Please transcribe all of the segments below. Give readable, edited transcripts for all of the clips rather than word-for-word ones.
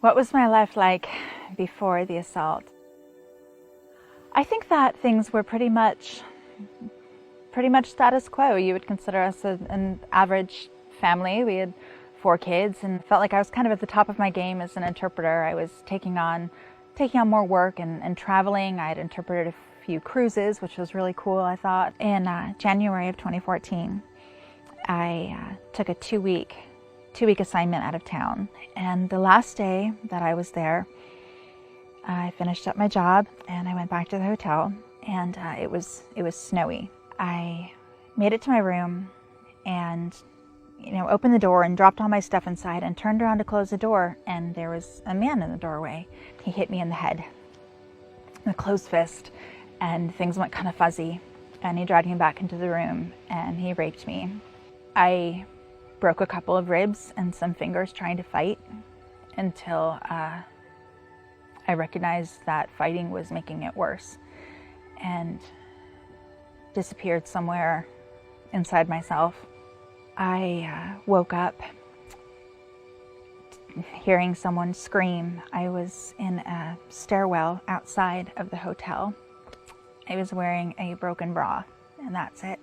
What was my life like before the assault? I think that things were pretty much status quo. You would consider us an average family. We had 4 kids and felt like I was kind of at the top of my game as an interpreter. I was taking on more work and traveling. I had interpreted a few cruises, which was really cool, I thought. In January of 2014, I took a two-week assignment out of town. And the last day that I was there, I finished up my job and I went back to the hotel, and it was snowy. I made it to my room and opened the door and dropped all my stuff inside and turned around to close the door, and there was a man in the doorway. He hit me in the head with a closed fist, and things went kind of fuzzy, and he dragged me back into the room and he raped me. I broke a couple of ribs and some fingers trying to fight until I recognized that fighting was making it worse, and disappeared somewhere inside myself. I woke up hearing someone scream. I was in a stairwell outside of the hotel. I was wearing a broken bra, and that's it.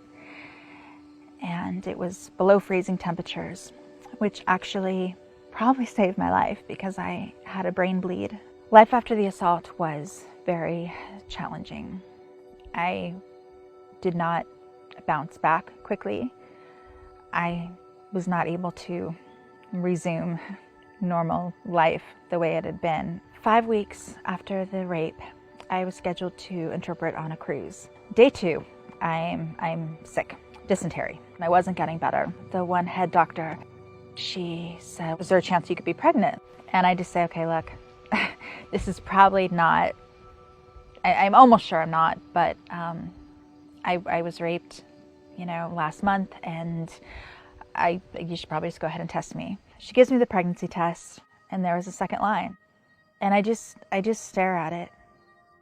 And it was below freezing temperatures, which actually probably saved my life because I had a brain bleed. Life after the assault was very challenging. I did not bounce back quickly. I was not able to resume normal life the way it had been. 5 weeks after the rape, I was scheduled to interpret on a cruise. Day 2, I'm sick, dysentery. I wasn't getting better. The one head doctor, she said, "Is there a chance you could be pregnant?" And I just say, "Okay, look, this is probably not, I'm almost sure I'm not, but I was raped, last month, and you should probably just go ahead and test me." She gives me the pregnancy test, and there was a second line, and I just stare at it.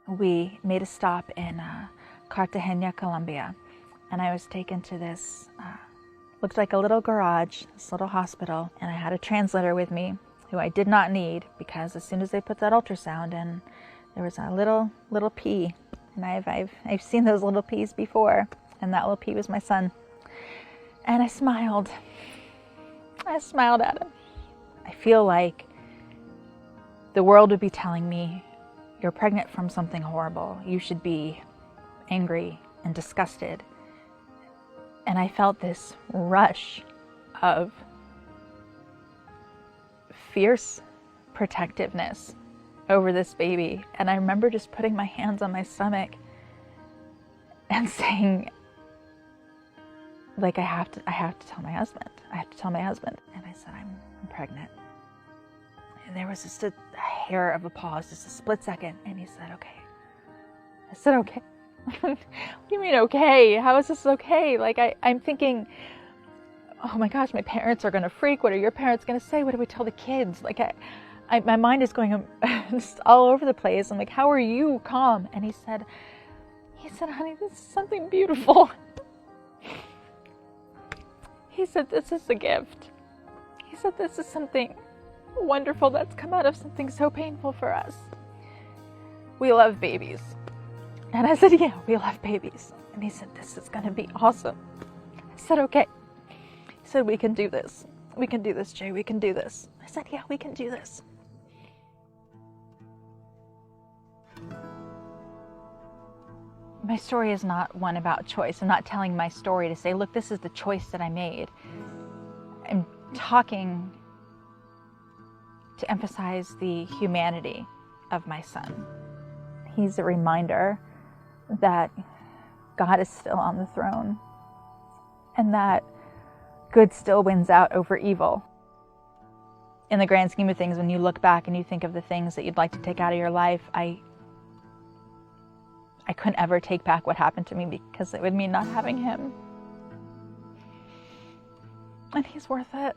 We made a stop in Cartagena, Colombia, and I was taken to this, looked like a little garage, this little hospital, and I had a translator with me, who I did not need, because as soon as they put that ultrasound in, there was a little pea, and I've seen those little peas before, and that little pea was my son. And I smiled at him. I feel like the world would be telling me, "You're pregnant from something horrible. You should be angry and disgusted." And I felt this rush of fierce protectiveness over this baby. And I remember just putting my hands on my stomach and saying, like, I have to tell my husband. I have to tell my husband. And I said, I'm pregnant. And there was just a hair of a pause, just a split second. And he said, "Okay." I said, "Okay." What do you mean, okay? How is this okay? Like, I'm thinking, oh my gosh, my parents are going to freak. What are your parents going to say? What do we tell the kids? Like, my mind is going just all over the place. I'm like, how are you calm? And he said, "Honey, this is something beautiful." He said, "This is a gift." He said, "This is something wonderful that's come out of something so painful for us. We love babies." And I said, "Yeah, we love babies." And he said, "This is going to be awesome." I said, "Okay." He said, "We can do this. We can do this, Jay. We can do this." I said, "Yeah, we can do this." My story is not one about choice. I'm not telling my story to say, look, this is the choice that I made. I'm talking to emphasize the humanity of my son. He's a reminder that God is still on the throne, and that good still wins out over evil. In the grand scheme of things, when you look back and you think of the things that you'd like to take out of your life, I couldn't ever take back what happened to me, because it would mean not having him. And he's worth it.